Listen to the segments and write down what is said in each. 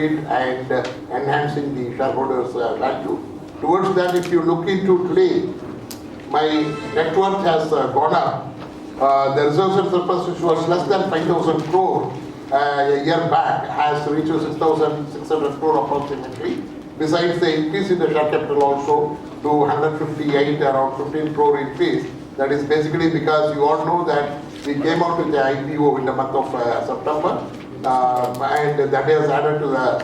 profit and enhancing the shareholders' value. Towards that, if you look into today, my net worth has gone up. The reserves and surplus, which was less than 5,000 crore a year back, has reached 6,600 crore approximately. Besides the increase in the share capital also to 158, around 15 crore increase. That is basically because you all know that we came out with the IPO in the month of September, and that has added to the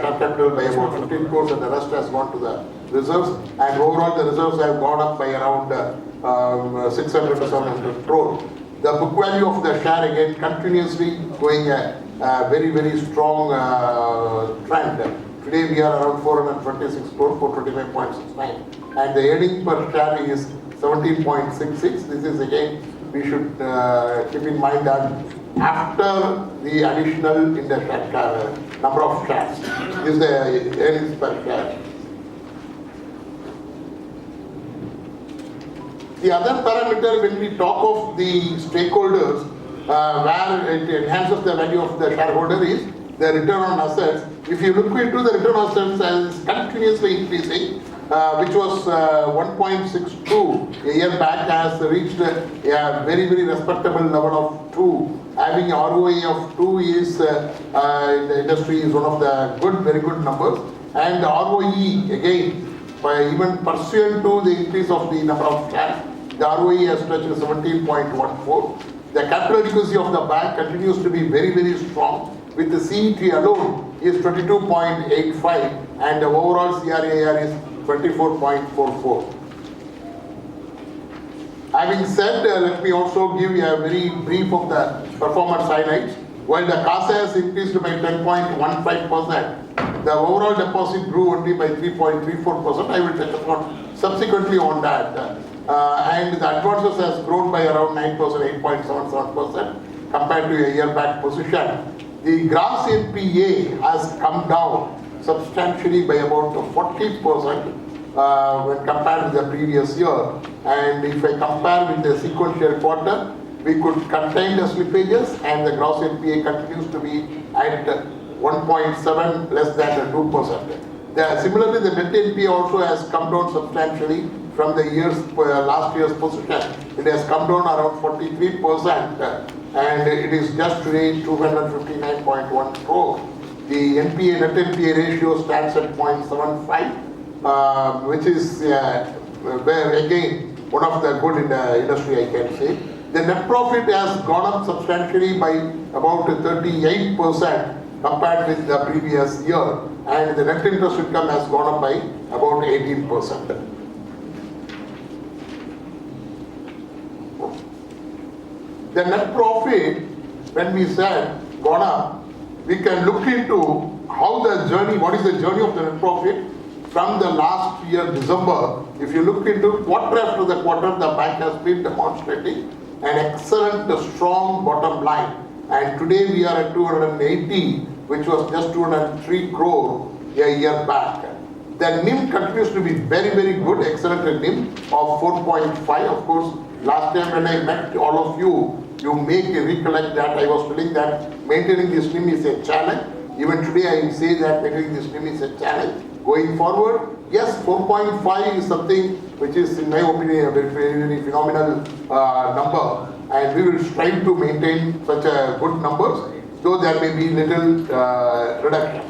share capital by about 15 crores, and the rest has gone to the reserves. And overall, the reserves have gone up by around 600 to 700 crore. The book value of the share again continuously going a very, very strong trend. Today we are around 426 crore, 425.69, and the earning per share is 17.66. This is again, we should keep in mind that after the additional in the share, number of shares is the earnings per share. The other parameter, when we talk of the stakeholders, where it enhances the value of the shareholder, is the return on assets. If you look into the return on assets as continuously increasing, which was 1.62 a year back, has reached a very, very respectable level of 2. Having ROE of 2 is in the industry is one of the good, very good numbers. And the ROE again, by even pursuant to the increase of the number of shares, the ROE has touched 17.14. The capital adequacy of the bank continues to be very, very strong. With the CET alone is 22.85, and the overall CRAR is 24.44. Having said, let me also give you a very brief of the performance highlights. While the CASA has increased by 10.15%, the overall deposit grew only by 3.34%. I will touch upon subsequently on that. And the advances has grown by around 9%, 8.77% compared to a year back position. The gross NPA has come down substantially by about 40% when compared with the previous year. And if I compare with the sequential quarter, we could contain the slippages, and the gross NPA continues to be at 1.7, less than 2%. Similarly, the net NPA also has come down substantially from the last year's position. It has come down around 43%. And it is just today 259.1 crore. The NPA, net NPA ratio stands at 0.75, which is where again one of the good in the industry, I can say. The net profit has gone up substantially by about 38% compared with the previous year, and the net interest income has gone up by about 18%. The net profit, when we said gone up, we can look into how the journey, what is the journey of the net profit from the last year December. If you look into quarter after the quarter, the bank has been demonstrating an excellent, strong bottom line. And today we are at 280, which was just 203 crore a year back. The NIM continues to be very, very good, excellent NIM of 4.5. Of course, last time when I met all of you, you may recollect that I was telling that maintaining this NIM is a challenge. Even today I say that maintaining this NIM is a challenge. Going forward, yes, 4.5 is something which is, in my opinion, a very, very, very phenomenal number. And we will strive to maintain such a good numbers, though there may be little reduction.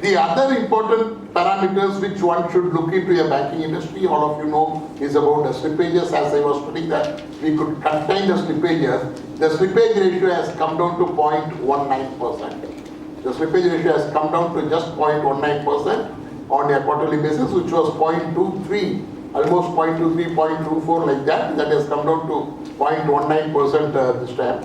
The other important parameters which one should look into a banking industry, all of you know, is about the slippages. As I was telling that we could contain the slippages. The slippage ratio has come down to 0.19%. The slippage ratio has come down to just 0.19% on a quarterly basis, which was 0.23, almost 0.23, 0.24 like that. That has come down to 0.19% this time.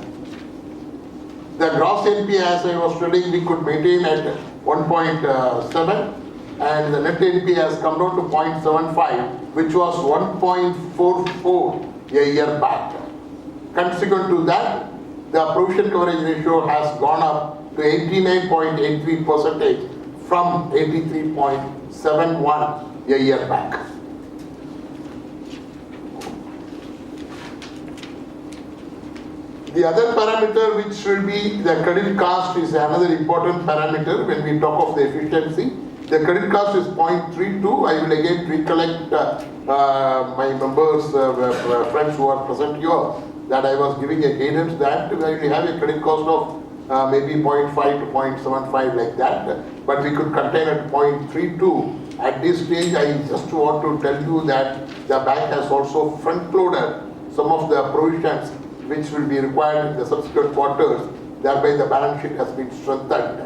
The gross NPA, as I was telling, we could maintain at 1.7, and the net NPA has come down to 0.75, which was 1.44 a year back. Consequent to that, the provision coverage ratio has gone up to 89.83% from 83.71 a year back. The other parameter which will be the credit cost is another important parameter when we talk of the efficiency. The credit cost is 0.32. I will again recollect my members, friends who are present here, that I was giving a guidance that we have a credit cost of maybe 0.5 to 0.75 like that, but we could contain at 0.32. At this stage, I just want to tell you that the bank has also front-loaded some of the provisions which will be required in the subsequent quarters. Thereby, the balance sheet has been strengthened,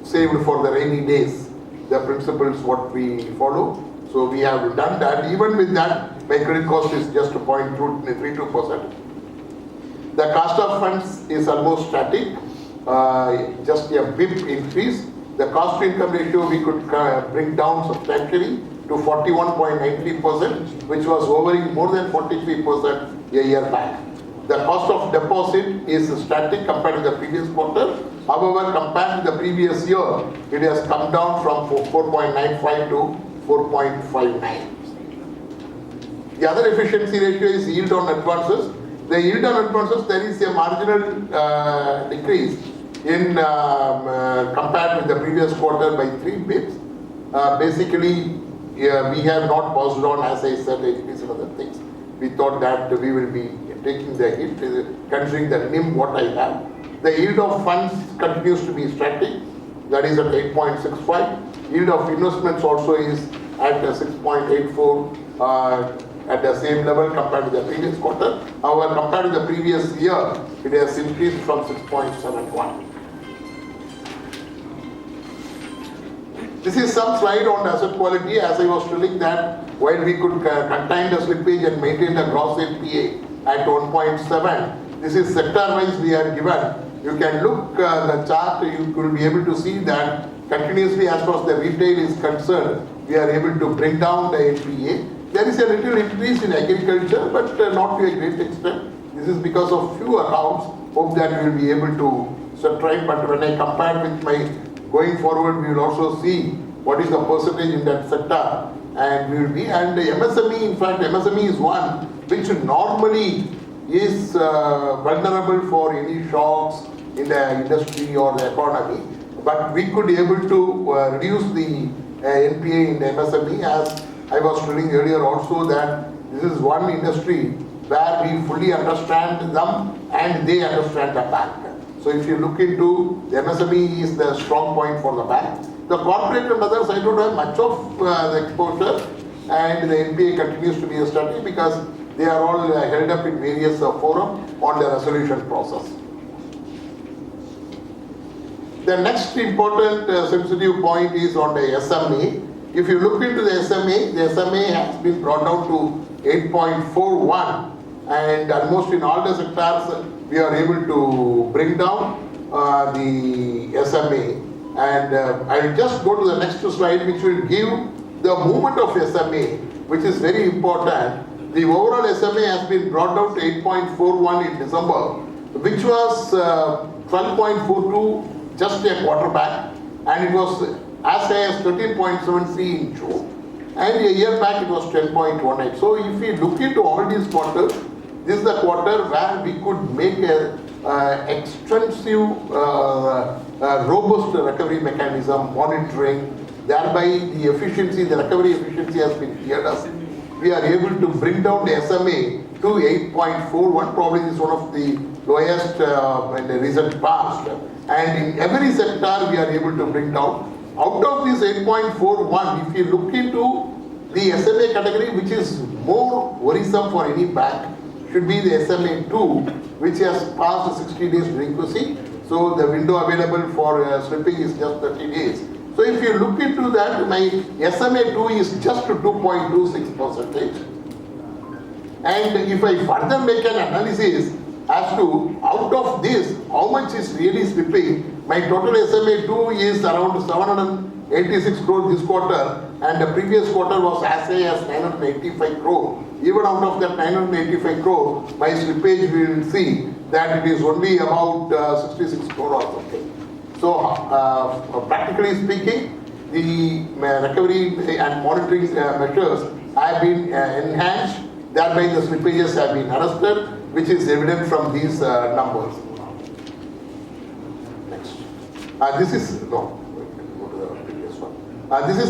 saved for the rainy days. The principles what we follow. So we have done that. Even with that, my credit cost is just 0.32%. The cost of funds is almost static, just a bip increase. The cost to income ratio we could bring down substantially to 41.93%, which was hovering more than 43% a year back. The cost of deposit is static compared to the previous quarter. However, compared to the previous year, it has come down from 4.95 to 4.59. The other efficiency ratio is yield on advances. The yield on advances, there is a marginal decrease in compared with the previous quarter by 3 bits. Basically, we have not paused on, as I said, increase in other things. We thought that we will be taking the hit, considering the NIM what I have. The yield of funds continues to be static, that is at 8.65. Yield of investments also is at 6.84 at the same level compared to the previous quarter. However, compared to the previous year, it has increased from 6.71. This is some slide on asset quality. As I was telling that while we could contain the slippage and maintain the gross NPA at 1.7, this is sector-wise we are given. You can look the chart, you will be able to see that continuously as far as the retail is concerned, we are able to bring down the NPA. There is a little increase in agriculture, but not to a great extent. This is because of few accounts. Hope that we will be able to subtract, but when I compare with my going forward, we will also see what is the percentage in that sector, and we will be. And the MSME, in fact, MSME is one which normally is vulnerable for any shocks in the industry or the economy. But we could be able to reduce the NPA in the MSME, as I was telling earlier also that this is one industry where we fully understand them and they understand the bank. So if you look into the MSME is the strong point for the bank. The corporate and others, I don't have much of the exposure, and the NPA continues to be a study because they are all held up in various forums on the resolution process. The next important sensitive point is on the SMA. If you look into the SMA has been brought down to 8.41, and almost in all the sectors we are able to bring down the SMA. And I will just go to the next slide, which will give the movement of SMA, which is very important. The overall SMA has been brought down to 8.41 in December, which was 12.42 just a quarter back, and it was as high as 13.73 in June, and a year back it was 10.18. So if we look into all these quarters, this is the quarter where we could make a extensive, robust recovery mechanism, monitoring, thereby the efficiency, the recovery efficiency has been cleared us. We are able to bring down the SMA to 8.41, probably this is one of the lowest in the recent past. And in every sector we are able to bring down. Out of this 8.41, if you look into the SMA category, which is more worrisome for any bank, should be the SMA2, which has passed 60 days delinquency. So the window available for slipping is just 30 days. So if you look into that, my SMA2 is just 2.26%. And if I further make an analysis as to out of this, how much is really slipping, my total SMA2 is around 786 crore this quarter, and the previous quarter was as high as 985 crore. Even out of that 985 crore, my slippage we will see that it is only about 66 crore or something. So practically speaking, the recovery and monitoring measures have been enhanced, thereby the slippages have been arrested. which is evident from these numbers. Next. This is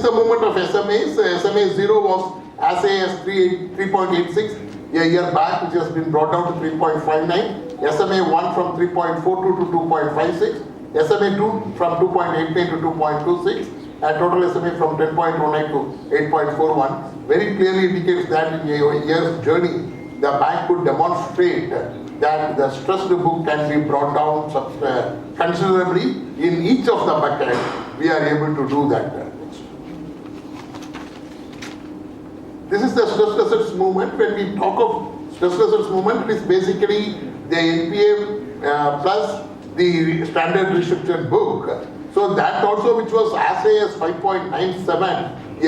the movement of SMAs. SMA 0 was as high as 3.86 a year back, which has been brought down to 3.59. SMA 1 from 3.42 to 2.56. SMA 2 from 2.89 to 2.26. And total SMA from 10.19 to 8.41. Very clearly indicates that in a year's journey, the bank could demonstrate that the stressed book can be brought down considerably in each of the buckets. We are able to do that. This is the stressed assets movement. When we talk of stressed assets movement, it is basically the NPA plus the standard restricted book. So that also, which was as high as 5.97 a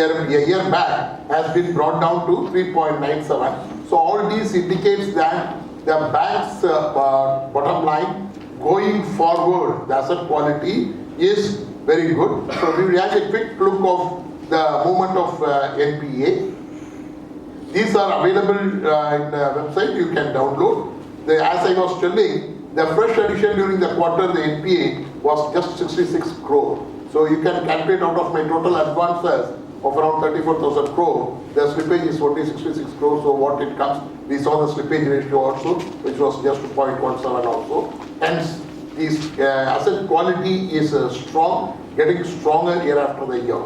year back, has been brought down to 3.97. So all these indicates that the bank's bottom line going forward, the asset quality is very good. So we will have a quick look of the movement of NPA. These are available in the website, you can download. As I was telling, the fresh addition during the quarter, the NPA was just 66 crore. So you can calculate out of my total advances of around 34,000 crore, the slippage is only 66 crore. So what it comes, we saw the slippage ratio also, which was just 0.17 also. Hence, this asset quality is strong, getting stronger year after the year.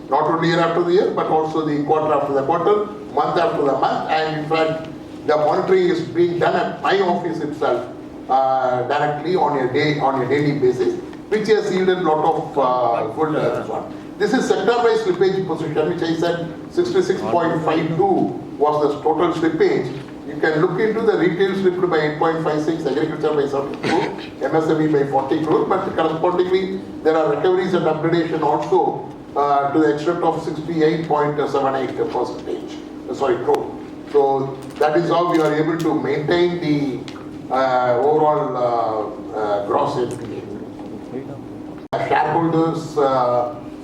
Not only year after the year, but also the quarter after the quarter, month after the month, and in fact, the monitoring is being done at my office itself directly on a daily basis, which has yielded a lot of good result. This is sector-wise slippage position, which I said 66.52 was the total slippage. You can look into the retail slipped by 8.56, agriculture by 70 crore, MSME by 40 crore, but correspondingly there are recoveries and upgradation also to the extent of 68.78%. Crore. So that is how we are able to maintain the overall gross NPA. Shareholders'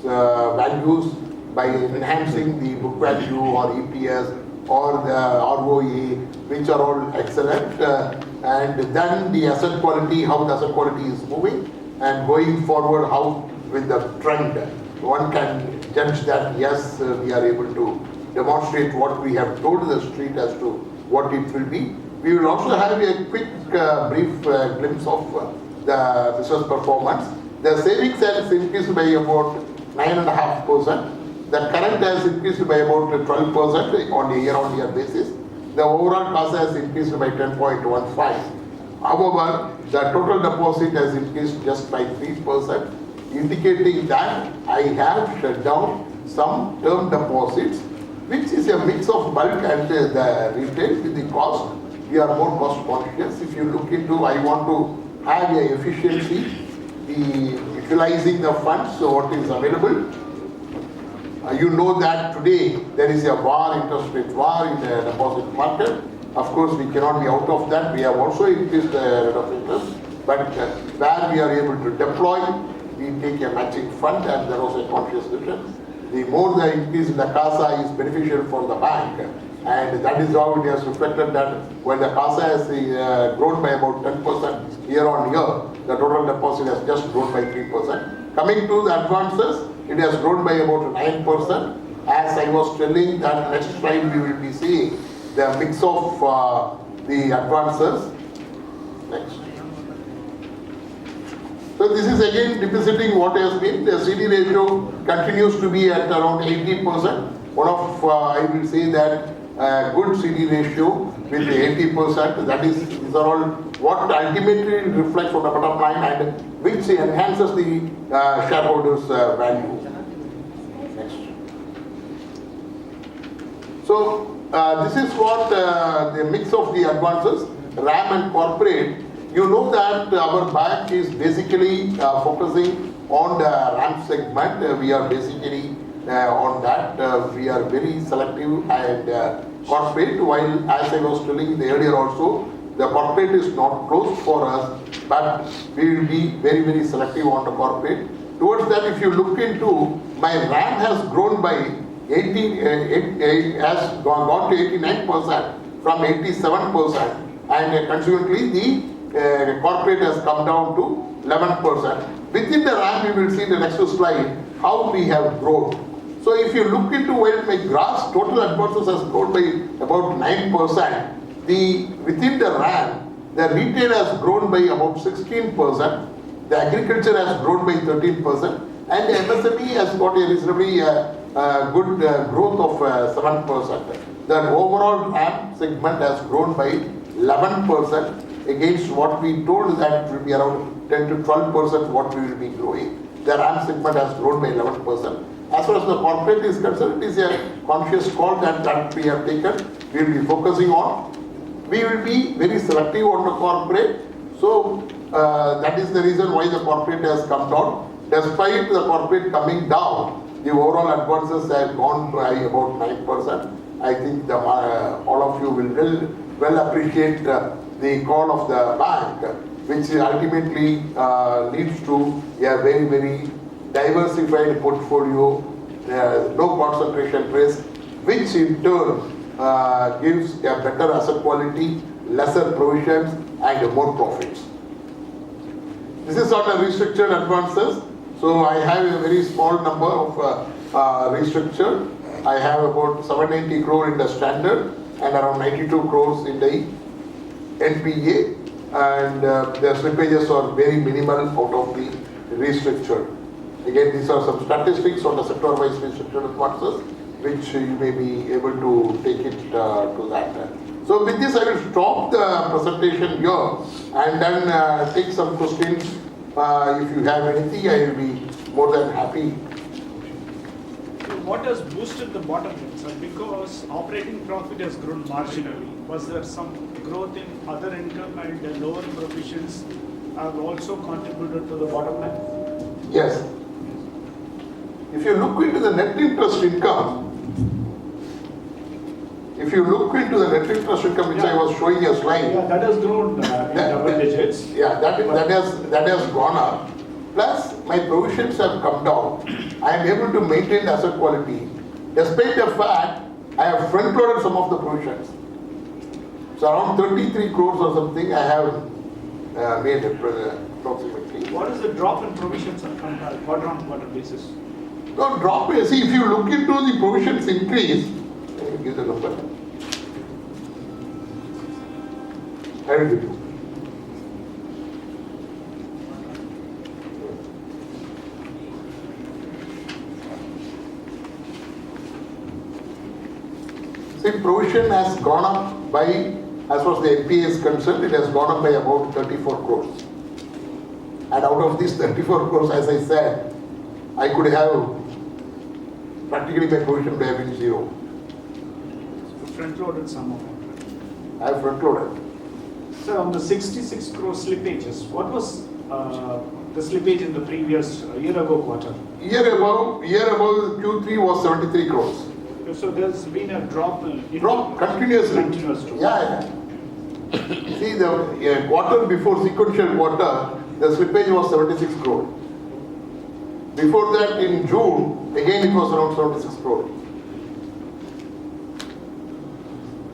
values by enhancing the book value or EPS or the ROE, which are all excellent. And then the asset quality, how the asset quality is moving, and going forward, how with the trend, one can judge that yes, we are able to demonstrate what we have told the street as to what it will be. We will also have a quick brief glimpse of the business performance. The savings has increased by about 9.5%. The current has increased by about 12% on a year-on-year basis. The overall CASA has increased by 10.15. However, the total deposit has increased just by 3%, indicating that I have shut down some term deposits, which is a mix of bulk and the retail. With the cost, we are more cost conscious. If you look into, I want to have a efficiency, the utilizing the funds, so what is available. You know that today there is a war, interest rate war in the deposit market. Of course, we cannot be out of that. We have also increased the rate of interest, but where we are able to deploy, we take a matching fund, and there was a conscious decision. The more the increase in the CASA is beneficial for the bank, and that is how it has reflected that when the CASA has grown by about 10% year on year, the total deposit has just grown by 3%. Coming to the advances, it has grown by about 9%. As I was telling, that next slide we will be seeing the mix of the advances. Next. So this is again depicting what has been. The CD ratio continues to be at around 80%. One of, I will say that good CD ratio with 80%. That is, these are all what ultimately reflects on the bottom line and which enhances the shareholders' value. Next. So this is what the mix of the advances, RAM and corporate. You know that our bank is basically focusing on the RAM segment. We are basically on that. We are very selective and corporate, while as I was telling the earlier also, the corporate is not closed for us, but we will be very, very selective on the corporate. Towards that, if you look into, my RAM has grown by 80, has gone to 89% from 87%, and consequently the corporate has come down to 11%. Within the RAM, we will see in the next slide how we have grown. So if you look into where my gross total advances has grown by about 9%, within the RAM, the retail has grown by about 16%, the agriculture has grown by 13%, and the MSME has got a reasonably good growth of 7%. The overall RAM segment has grown by 11% against what we told that it will be around 10 to 12% what we will be growing. The RAM segment has grown by 11%. As far as the corporate is concerned, it is a conscious call that we have taken. We will be focusing on. We will be very selective on the corporate. So that is the reason why the corporate has come down. Despite the corporate coming down, the overall advances have gone by about 9%. I think all of you will well appreciate the call of the bank, which ultimately leads to a very, very diversified portfolio, no concentration risk, which in turn gives a better asset quality, lesser provisions, and more profits. This is on the restructured advances. So I have a very small number of restructured. I have about 790 crore in the standard and around 92 crores in the NPA, and the slippages are very minimal out of the restructured. Again, these are some statistics on the sector-wise restructured advances, which you may be able to take it to that. So with this, I will stop the presentation here and then take some questions. If you have anything, I will be more than happy. What has boosted the bottom line, sir? Because operating profit has grown marginally. Was there some growth in other income and the lower provisions have also contributed to the bottom line? Yes. If you look into the net interest income, which I was showing a slide. Yeah, that has grown in double digits. Yeah, that has gone up. Plus, my provisions have come down. I am able to maintain asset quality, despite the fact I have front-loaded some of the provisions. So around 33 crores or something I have made approximately. What is the drop in provisions on quarter-on-quarter basis? No drop. See, if you look into the provisions increase, let me give the number. I will give you. See, provision has gone up by, as far as the NPA is concerned, it has gone up by about 34 crores. And out of these 34 crores, as I said, I could have practically my provision would have been zero. Front-loaded some amount. I have front-loaded. Sir, on the 66 crore slippages, what was the slippage in the previous year-ago quarter? Year above Q3 was 73 crores. So there's been a drop Continuously. Continuous drop. Yeah. See, the quarter before sequential quarter, the slippage was 76 crore. Before that, in June, again it was around 76 crore.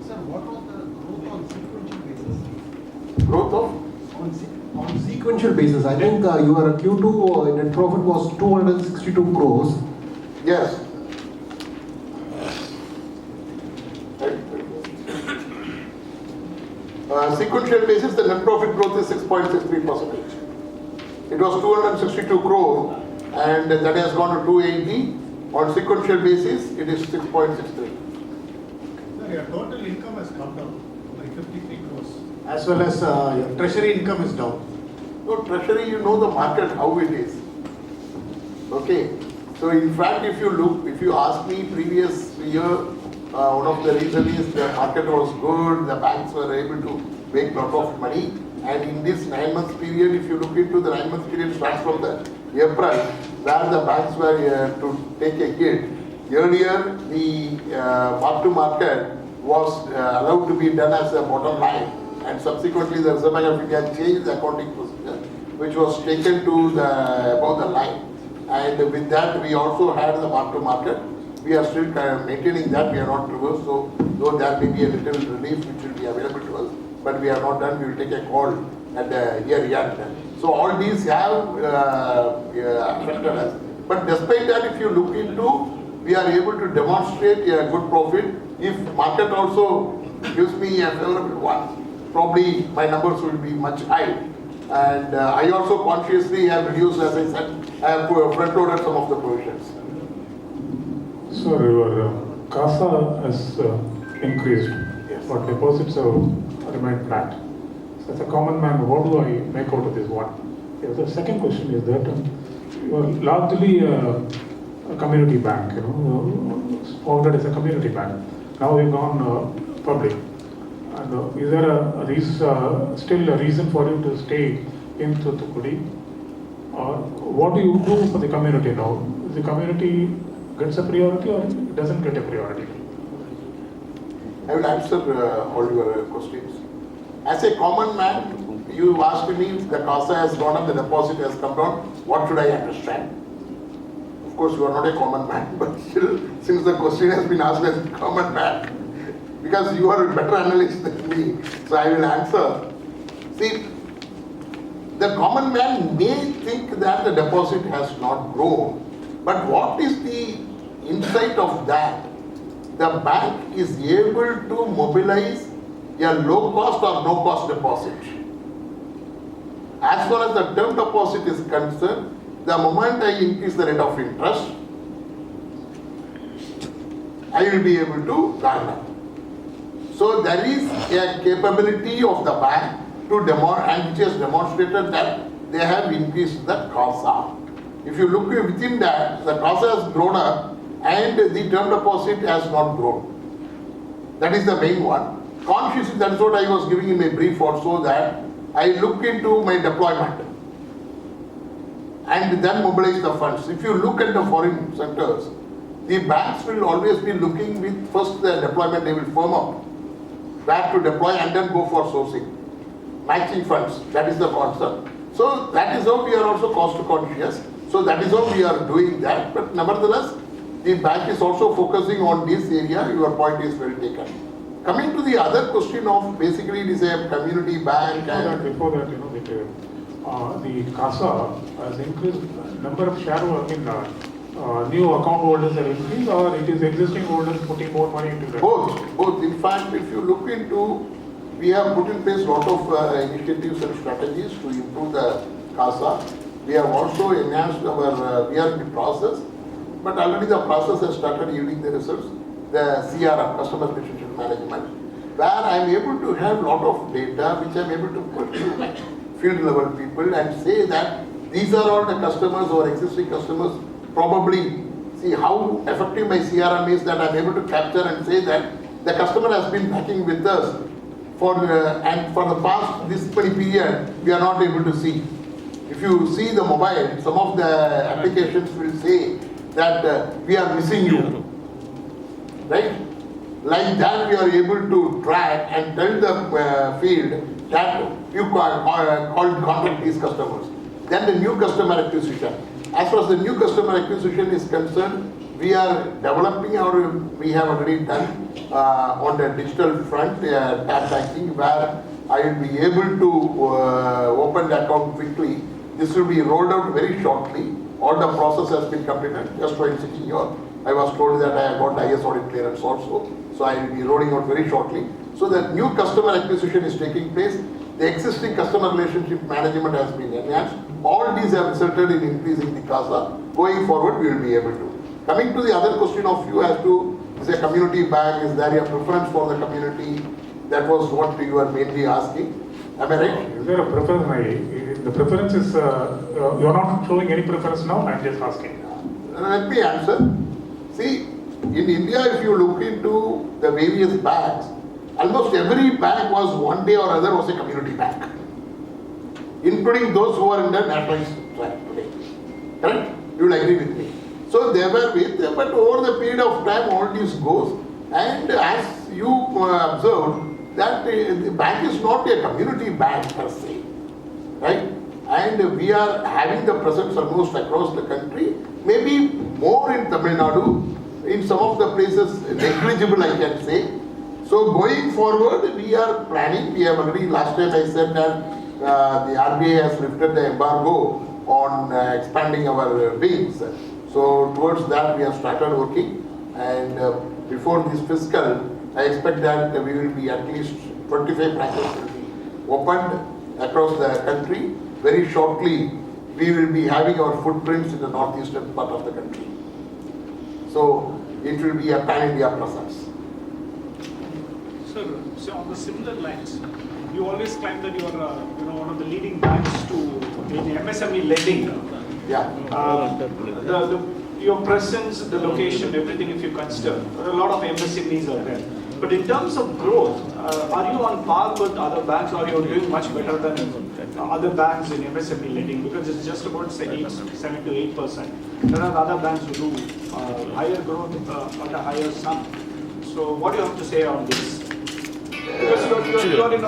Sir, what was the growth on sequential basis? Growth of? On sequential basis, I think your Q2 net profit was 262 crores. Yes. Sequential basis, the net profit growth is 6.63%. It was 262 crore and that has gone to 280. On sequential basis, it is 6.63. Sir, your total income has come down by 53 crores. As well as your treasury income is down. So treasury, you know the market, how it is. Okay. So in fact, if you ask me previous year, one of the reasons is the market was good, the banks were able to make lot of money, and in this 9 months period, if you look into the 9 months period starts from the April, where the banks were to take a hit. Earlier, the mark to market was allowed to be done as a bottom line, and subsequently the Reserve Bank of India changed the accounting procedure, which was taken to the above the line, and with that we also had the mark to market. we are still kind of maintaining that, we are not reversed, so though there may be a little relief which will be available to us, but we are not done, we will take a call at the year end. So all these have affected us. But despite that, if you look into, we are able to demonstrate a good profit. If market also gives me a favorable one, probably my numbers will be much high. And I also consciously have reduced, as I said, I have front-loaded some of the provisions. Sir, your CASA has increased, Yes. but deposits have remained flat. So as a common man, what do I make out of this one? Yes, the second question is that you are largely a community bank, founded as a community bank. Now you've gone public. And is there still a reason for you to stay in Thoothukudi? Or what do you do for the community now? The community gets a priority or it doesn't get a priority? I will answer all your questions. As a common man, you asked me if the CASA has gone up, the deposit has come down, what should I understand? Of course, you are not a common man, but still, since the question has been asked as a common man, because you are a better analyst than me, so I will answer. See, the common man may think that the deposit has not grown, but what is the insight of that? The bank is able to mobilize a low cost or no cost deposit. As far as the term deposit is concerned, the moment I increase the rate of interest, I will be able to garner. So there is a capability of the bank to and which has demonstrated that they have increased the CASA. If you look within that, the CASA has grown up and the term deposit has not grown. That is the main one. Consciously, that is what I was giving in my brief also, that I look into my deployment and then mobilize the funds. If you look at the foreign sectors, the banks will always be looking with first the deployment, they will firm up where to deploy and then go for sourcing. Matching funds, that is the concept. So that is how we are also cost conscious. So that is how we are doing that. But nevertheless, the bank is also focusing on this area. Your point is well taken. Coming to the other question of basically it is a community bank. Before that, the CASA has increased, number of new account holders have increased, or it is existing holders putting more money into that? Both. In fact, if you look into, we have put in place a lot of initiatives and strategies to improve the CASA. We have also enhanced our, we are in the process, but already the process has started yielding the results. The CRM, Customer Relationship Management, where I am able to have a lot of data which I am able to put to my field level people and say that these are all the customers or existing customers. Probably, see how effective my CRM is, that I am able to capture and say that the customer has been backing with us and for the past this period, we are not able to see. If you see the mobile, some of the applications will say that we are missing you, right? Like that we are able to track and tell the field that you contact these customers. Then the new customer acquisition. As far as the new customer acquisition is concerned, we are developing we have already done on the digital front, tap banking, where I will be able to open the account quickly. This will be rolled out very shortly. All the process has been completed. Just while sitting here, I was told that I have got IS audit clearance also. So I will be rolling out very shortly. So the new customer acquisition is taking place. The existing customer relationship management has been enhanced. All these have resulted in increasing the CASA. Going forward, we will be able to. Coming to the other question of you as to, is a community bank, is there a preference for the community? That was what you were mainly asking. Am I right? Is there a preference? The preference is, you are not showing any preference now, I am just asking. Let me answer. See, in India, if you look into the various banks, almost every bank was one day or other was a community bank, including those who are in the nationalized track today. Correct? You will agree with me. So they were with, but over the period of time, all this goes. And as you observed, that the bank is not a community bank per se, right? And we are having the presence almost across the country, maybe more in Tamilnad, in some of the places negligible, I can say. So going forward, we are planning, we have already, last time I said that the RBI has lifted the embargo on expanding our wings. So towards that we have started working, and before this fiscal, I expect that we will be at least 25 branches will be opened across the country. Very shortly, we will be having our footprints in the northeastern part of the country. So it will be a pan-India presence. Sir, so on the similar lines, you always claim that you are one of the leading banks in MSME lending. Yeah. Your presence, the location, everything, if you consider, a lot of MSMEs are there. But in terms of growth, are you on par with other banks, or you're doing much better than other banks in MSME lending? Because it's just about say 7 to 8%. There are other banks who do higher growth at a higher sum. So what do you have to say on this? Because you are in a